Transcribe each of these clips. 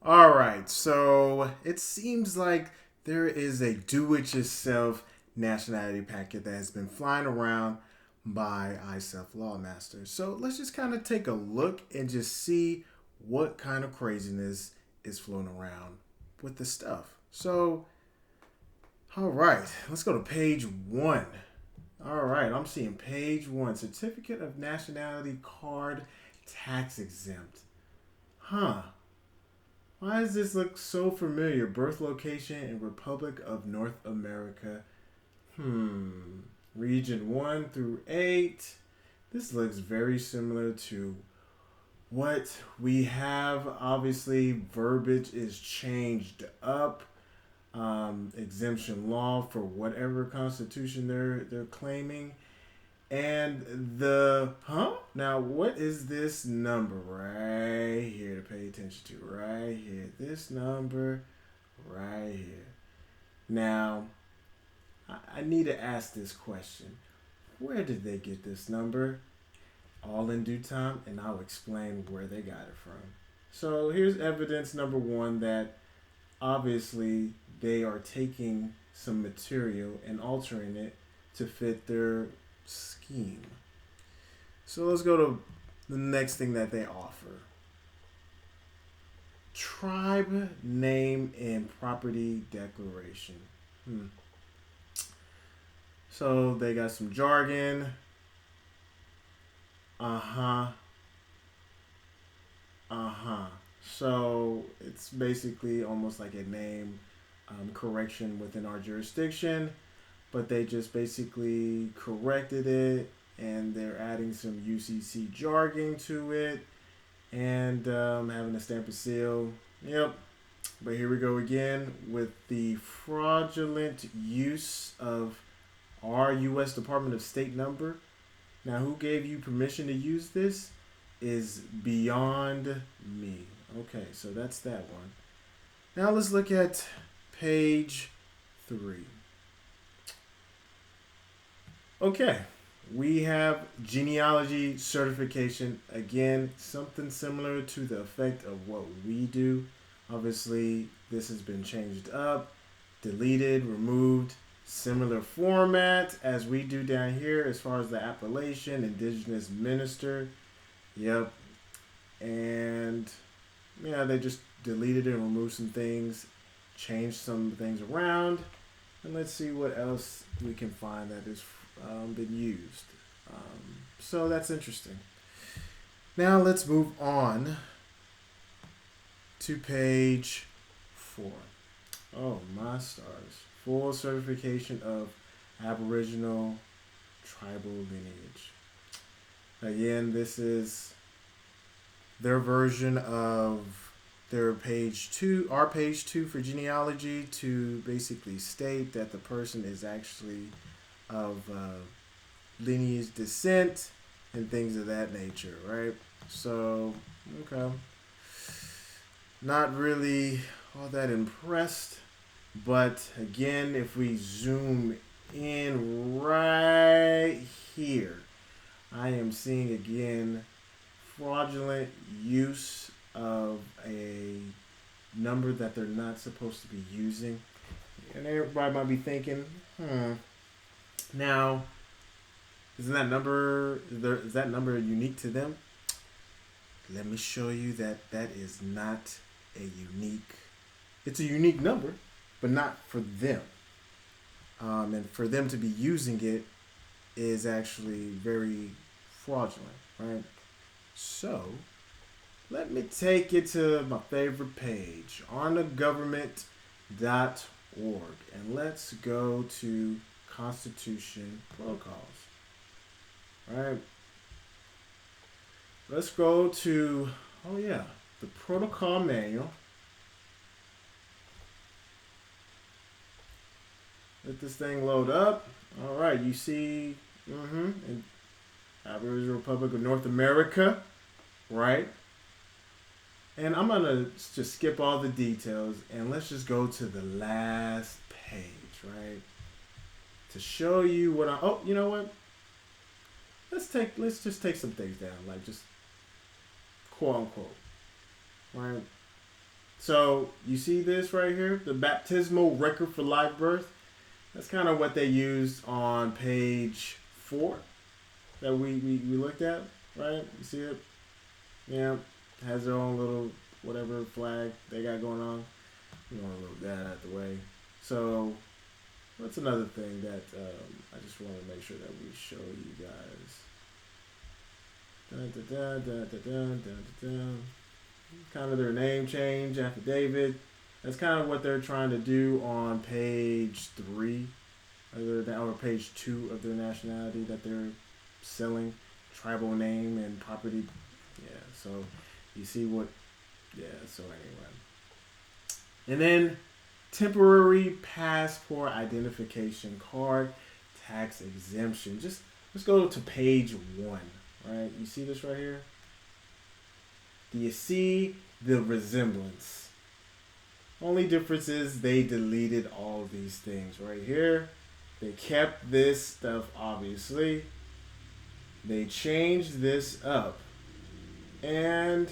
All right, so it seems like there is a do-it-yourself nationality packet that has been flying around by ISelfLawMaster. So let's just kind of take a look and just see what kind of craziness is floating around with the stuff. So, all right, let's go to page one. All right, I'm seeing page one, certificate of nationality card tax exempt. Huh. Why does this look so familiar? Birth location in Republic of North America. Region 1 through 8. This looks very similar to what we have. Obviously, verbiage is changed up. Exemption law for whatever constitution they're claiming. And now what is this number right here to pay attention to? Right here. This number right here. Now, I need to ask this question. Where did they get this number? All in due time, and I'll explain where they got it from. So here's evidence number one that obviously they are taking some material and altering it to fit their scheme. So let's go to the next thing that they offer. Tribe name and property declaration. So they got some jargon. So it's basically almost like a name correction within our jurisdiction, but they just basically corrected it and they're adding some UCC jargon to it and having a stamp and seal. Yep. But here we go again with the fraudulent use of our U.S. Department of State number. Now, who gave you permission to use this is beyond me. Okay, so that's that one. Now let's look at page 3. Okay, we have genealogy certification. Again, something similar to the effect of what we do. Obviously, this has been changed up, deleted, removed. Similar format as we do down here as far as the appellation, indigenous minister. Yep. And yeah, they just deleted and removed some things, changed some things around, and let's see what else we can find that has been used. So that's interesting. Now let's move on to page 4. Oh, my stars. Full certification of Aboriginal tribal lineage. Again, this is their version of their page 2, our page 2 for genealogy, to basically state that the person is actually of lineage descent and things of that nature, right? So, okay. Not really all that impressed. But again, if we zoom in right here, I am seeing again fraudulent use of a number that they're not supposed to be using. And everybody might be thinking, now, is that number unique to them? Let me show you that is not a unique. It's a unique number, but not for them. And for them to be using it is actually very fraudulent, right? So, let me take you to my favorite page, ARNAgovernment.org, and let's go to Constitution Protocols, right? Let's go to, the Protocol Manual. Let this thing load up. All right, you see, in Aboriginal Republic of North America, right? And I'm gonna just skip all the details and let's just go to the last page, right? To show you what you know what? Let's just take some things down, like just quote unquote, right? So you see this right here, the baptismal record for live birth. That's kind of what they used on page 4 that we looked at, right? You see it? Yeah, has their own little whatever flag they got going on. We want to move that out the way. So what's another thing that I just want to make sure that we show you guys? Dun, dun, dun, dun, dun, dun, dun, dun. Kind of their name change affidavit. That's kind of what they're trying to do on page 3 or page 2 of their nationality that they're selling, tribal name and property. Yeah, so you see what, yeah, so anyway. And then temporary passport identification card, tax exemption. Just let's go to page 1, right? You see this right here? Do you see the resemblance? Only difference is they deleted all these things right here. They kept this stuff, obviously. They changed this up. And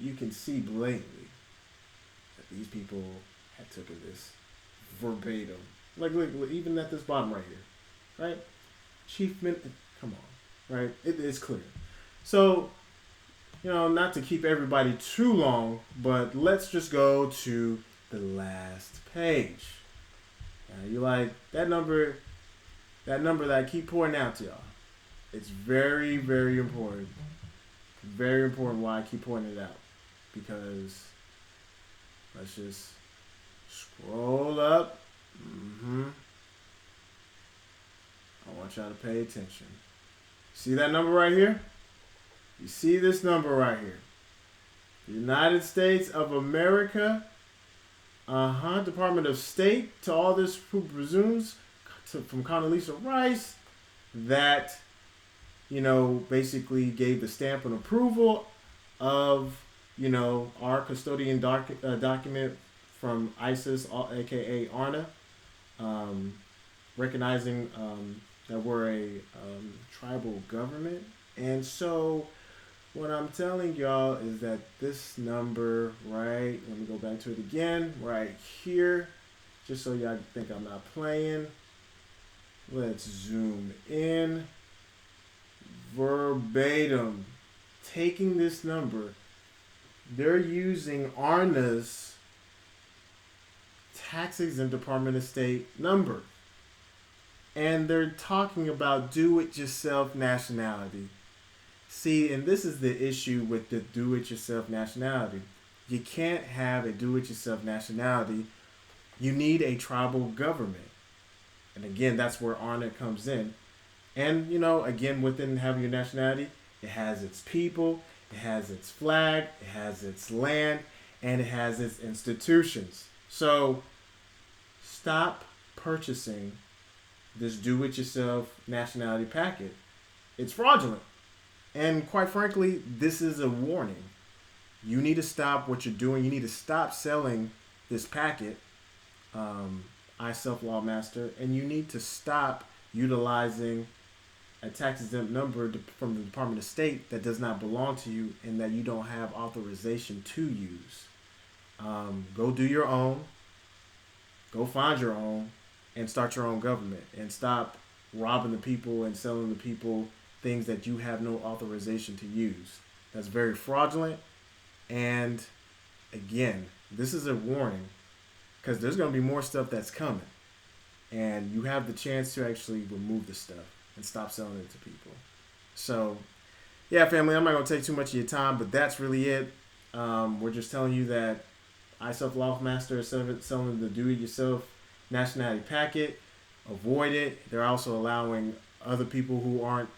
you can see blatantly that these people had taken this verbatim. Like, look, even at this bottom right here. Right? Come on. Right? It's clear. So, not to keep everybody too long, but let's just go to the last page. Now, you like that number that I keep pointing out to y'all. It's very, very important. Very important why I keep pointing it out. Because let's just scroll up. I want y'all to pay attention. See that number right here? You see this number right here. United States of America. Department of State, to all this who presumes from Condoleezza Rice that, basically gave the stamp and approval of, our custodian document from ISIS, aka ARNA, recognizing that we're a tribal government. And so what I'm telling y'all is that this number, right, let me go back to it again, right here, just so y'all think I'm not playing. Let's zoom in. Verbatim. Taking this number, they're using ARNA's tax exempt Department of State number. And they're talking about do-it-yourself nationality. See, and this is the issue with the do-it-yourself nationality. You can't have a do-it-yourself nationality. You need a tribal government. And again, that's where ARNA comes in. And, again, within having your nationality, it has its people, it has its flag, it has its land, and it has its institutions. So stop purchasing this do-it-yourself nationality packet. It's fraudulent. And quite frankly, this is a warning. You need to stop what you're doing. You need to stop selling this packet, ISelfLawMaster, and you need to stop utilizing a tax exempt number from the Department of State that does not belong to you and that you don't have authorization to use. Go do your own. Go find your own and start your own government, and stop robbing the people and selling the people things that you have no authorization to use. That's very fraudulent. And again, this is a warning because there's going to be more stuff that's coming. And you have the chance to actually remove the stuff and stop selling it to people. So, yeah, family, I'm not going to take too much of your time, but that's really it. We're just telling you that ISelfLawMaster is selling the do-it-yourself nationality packet. Avoid it. They're also allowing other people who aren't,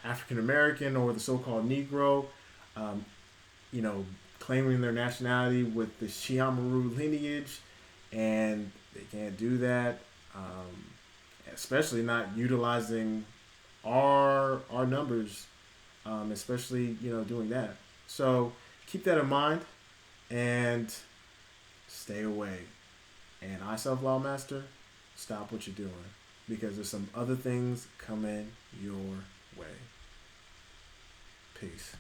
African American or the so-called Negro, claiming their nationality with the Shiamaru lineage, and they can't do that, especially not utilizing our numbers, especially doing that. So keep that in mind and stay away. And ISelfLawMaster, stop what you're doing, because there's some other things coming your way. Peace.